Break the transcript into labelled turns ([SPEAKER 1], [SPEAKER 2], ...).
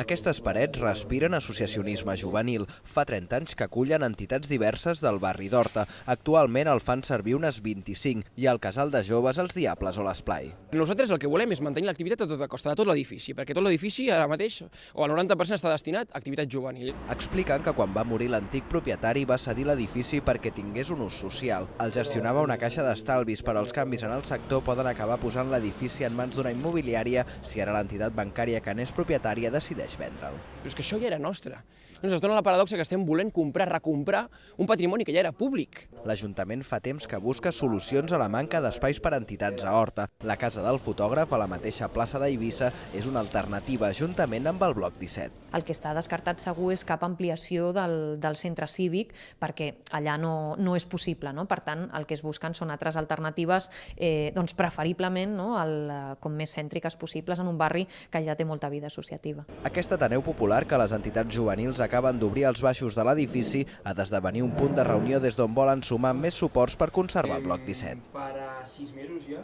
[SPEAKER 1] Aquestes parets respiren associacionisme juvenil. Fa 30 anys que acullen entitats diverses del barri d'Horta. Actualment el fan servir unes 25 i al casal de joves els Diables o l'Esplai.
[SPEAKER 2] Nosaltres el que volem és mantenir l'activitat a tota costa de tot l'edifici, perquè tot l'edifici ara mateix, o el 90% està destinat a activitat juvenil.
[SPEAKER 1] Expliquen que quan va morir l'antic propietari va cedir l'edifici perquè tingués un ús social. El gestionava una caixa d'estalvis, però els canvis en el sector poden acabar posant l'edifici en mans d'una immobiliària si ara l'entitat bancària que n'és propietària decideix vendre'l.
[SPEAKER 2] Però és que això ja era nostre. Doncs es dona la paradoxa que estem volent comprar, recomprar un patrimoni que ja era públic.
[SPEAKER 1] L'Ajuntament fa temps que busca solucions a la manca d'espais per a entitats a Horta. La Casa del Fotògraf, a la mateixa plaça d'Eivissa, és una alternativa, juntament amb el Bloc 17.
[SPEAKER 3] El que està descartat segur és cap ampliació del centre cívic, perquè allà no és possible. No? Per tant, el que es busquen són altres alternatives, doncs preferiblement com més cèntriques possibles en un barri que ja té molta vida associativa.
[SPEAKER 1] Aquest Ateneu Popular que les entitats juvenils acaben d'obrir als baixos de l'edifici ha d'esdevenir un punt de reunió des d'on volen sumar més suports per conservar el Bloc 17.
[SPEAKER 2] Farà 6 mesos ja